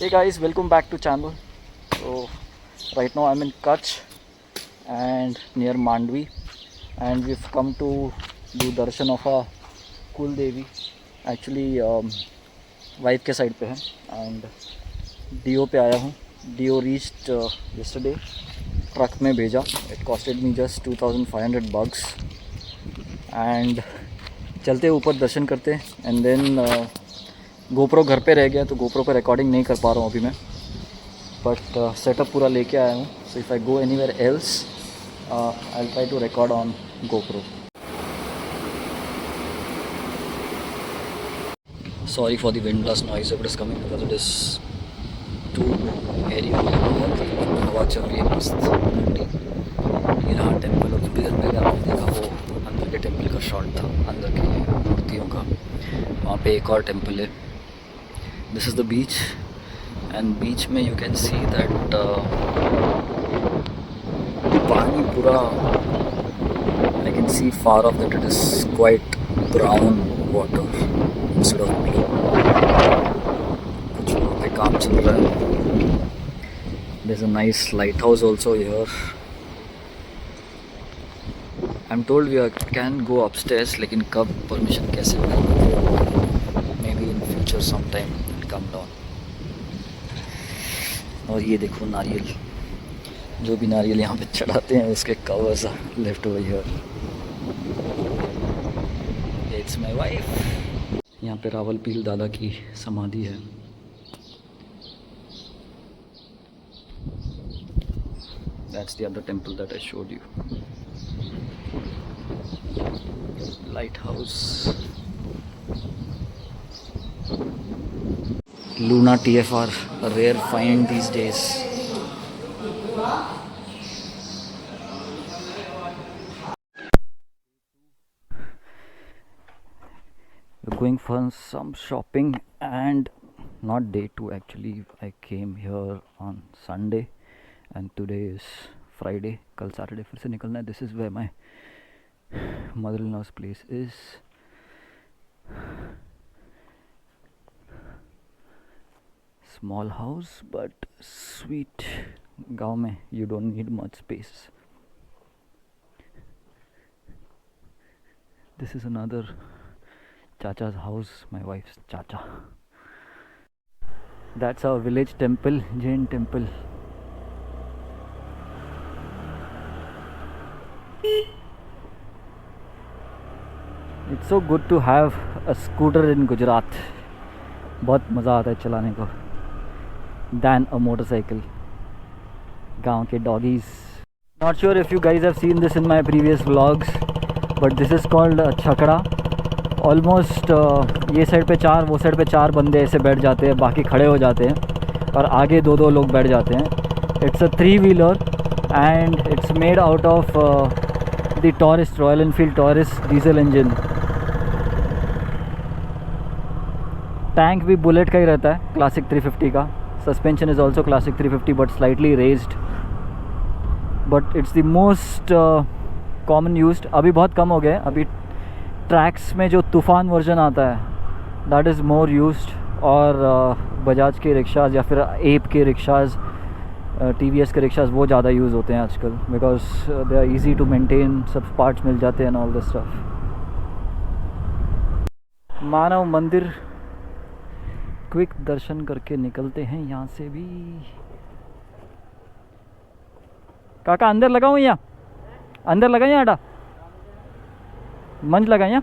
Hey guys, welcome back to channel. So right now I'm in Kutch and near Mandvi, and we've come to do darshan of a Kul Devi. Actually wife के side पे है and DO पे आया हूँ. DO reached yesterday. Truck में भेजा. It costed me just 2,500 bucks. And चलते ऊपर दर्शन करते and then गोप्रो घर पे रह गया तो गोप्रो पे रिकॉर्डिंग नहीं कर पा रहा हूँ अभी मैं, बट सेटअप पूरा लेके आया हूँ. So if I go anywhere else I try to record on GoPro. Sorry for the wind blast noise it is coming because it is too area. हवा चल रही है मस्त ठंडी. ये रहा टेम्पल. और थोड़ी देर पहले आपने देखा वो अंदर के टेम्पल का शॉट था, अंदर की मूर्तियों का. वहाँ पे एक और टेम्पल है. This is the beach, and beach में you can see that पानी पूरा, I can see far off that it is quite brown water instead of blue. कुछ वहाँ पे काम चल रहा है. There's a nice lighthouse also here. I'm told we can go upstairs, लेकिन कब permission कैसे मिलेगा? Maybe in future sometime. Come down. और ये देखो नारियल, जो भी नारियल यहाँ पे चढ़ाते हैं उसके covers left over here. It's my wife. यहाँ पे रावलपील दादा की समाधि है. That's the other temple that I showed you. Light house. Luna TFR, a rare find these days. We're going for some shopping, and not day 2 actually. I came here on Sunday and today is Friday. कल Saturday फिर से निकलना है. This is where my mother-in-law's place is. Small house but sweet. गाँव में you don't need much space. This is another Chacha's house, my wife's Chacha. That's our village temple, Jain temple. It's so good to have a scooter in Gujarat. बहुत मज़ा आता है चलाने को than a motorcycle. गाँव के doggies. Not sure if you guys have seen this in my previous vlogs, but this is called chhakda. Almost ये side पे 4, वो साइड पे 4 बंदे ऐसे बैठ जाते हैं, बाकी खड़े हो जाते हैं और आगे 2 लोग बैठ जाते हैं. It's a 3-wheeler and it's made out of the Taurus, Royal Enfield Taurus diesel engine. Tank भी बुलेट का ही रहता है, क्लासिक 350 का. Suspension is also Classic 350 but slightly raised. But it's the most common used. अभी बहुत कम हो गया है. अभी ट्रैक्स में जो तूफ़ान वर्जन आता है दैट इज़ मोर यूज्ड. और बजाज के रिक्शाज़ या फिर एप के रिक्शाज़, TVS के रिक्शाज़ वो ज़्यादा यूज़ होते हैं आजकल, because they are easy to maintain. सब पार्ट्स मिल जाते हैं ऑल दिस स्टफ. मानव मंदिर क्विक दर्शन करके निकलते हैं यहाँ से भी. काका अंदर लगाऊँ या अंदर लगाएं आटा मंच लगाएं.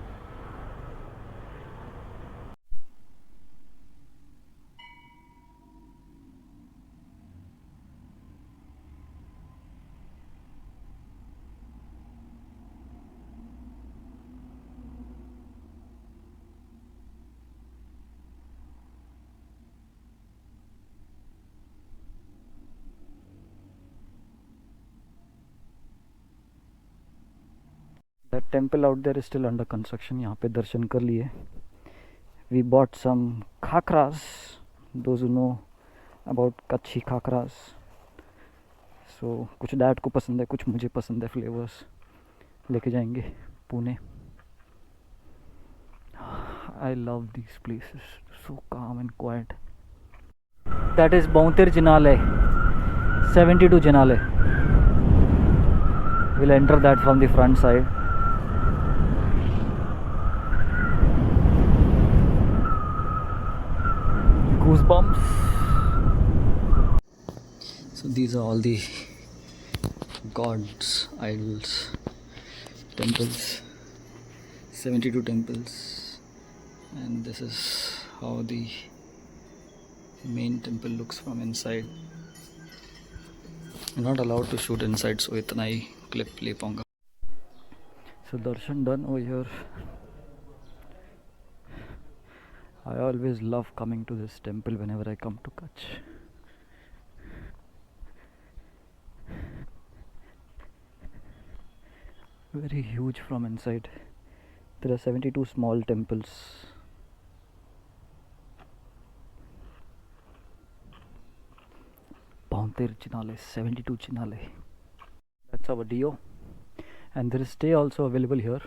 That temple out there is still under construction. यहाँ पे दर्शन कर लिए. We bought some khakras. Those who know about Kutchi khakras. So कुछ डैड को पसंद है, कुछ मुझे पसंद है. फ्लेवर्स लेके जाएंगे Pune. I love these places. So calm and quiet. that is Bountir Jinale, 72 Jinale. We'll enter that from the front side. Goosebumps. So these are all the gods, idols, temples, 72 temples, and this is how the main temple looks from inside. You're not allowed to shoot inside, so itna hi clip le paunga. So darshan done over here. I always love coming to this temple whenever I come to Kutch. Very huge from inside. There are 72 small temples. Bountir Jinale, 72 Jinale. That's our Dio. And there is stay also available here.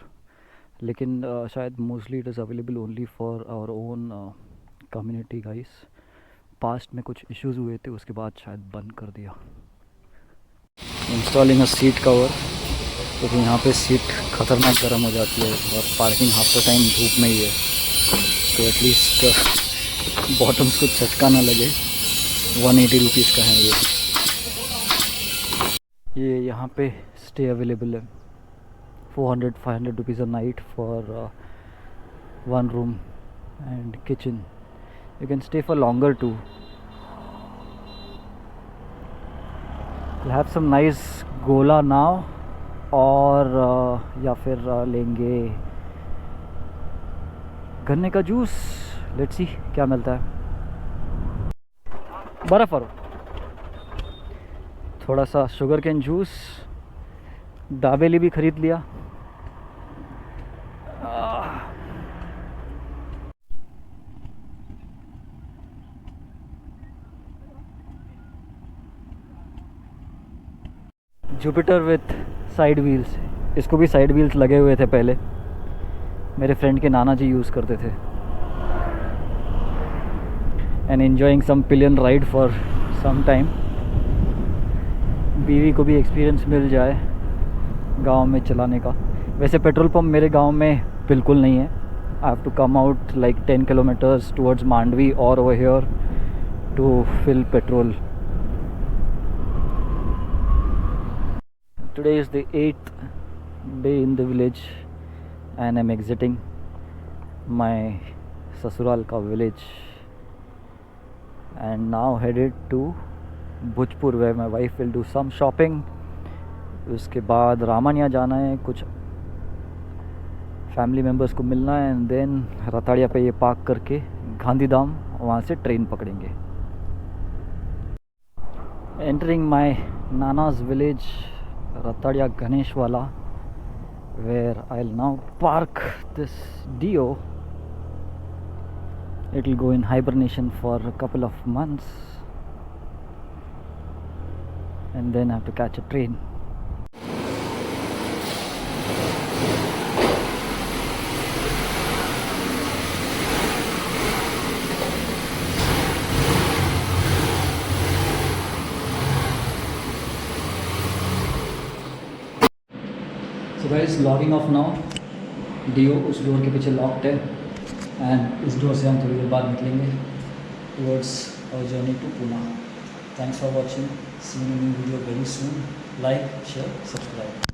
लेकिन शायद mostly it is available only for our own community guys. Past में कुछ issues हुए थे, उसके बाद शायद बंद कर दिया. इंस्टॉलिंग अ सीट कवर, क्योंकि यहाँ पे सीट ख़तरनाक गर्म हो जाती है और पार्किंग हाफ द टाइम धूप में ही है, तो एटलीस्ट बॉटम्स को झटका ना लगे. 180 रुपीज़ का है ये यहाँ पे स्टे अवेलेबल है. 400-500 rupees a night for one room and kitchen. You can stay for longer too. We'll have some nice gola now, और या फिर लेंगे गन्ने का जूस. लेट्स सी क्या मिलता है. बर्फ़ और थोड़ा सा शुगर कैन जूस. दाबेली भी ख़रीद लिया. Jupiter with side wheels. इसको भी साइड व्हील्स लगे हुए थे पहले. मेरे फ्रेंड के नाना जी यूज़ करते थे. And enjoying some pillion ride for some time. बीवी को भी एक्सपीरियंस मिल जाए गांव में चलाने का. वैसे पेट्रोल पंप मेरे गांव में बिल्कुल नहीं है. I have to come out like 10 kilometers towards Mandvi और over here to fill petrol. Today is the 8th day in the village and I'm exiting my Sasural ka village and now headed to Bhujpur where my wife will do some shopping. उसके बाद रामानिया जाना है, कुछ family members को मिलना है and then रताड़िया पे ये पार्क करके गांधीधाम, वहाँ से ट्रेन पकड़ेंगे. Entering my Nana's village, Ratadia Ganeshwala, where I'll now park this Dio. It will go in hibernation for a couple of months and then I have to catch a train. So guys, logging off now. Dio उस door के पीछे locked है and इस door से हम थोड़ी देर बाद निकलेंगे towards our journey to Pune. Thanks for watching. See you in a new video very soon. Like, share, subscribe.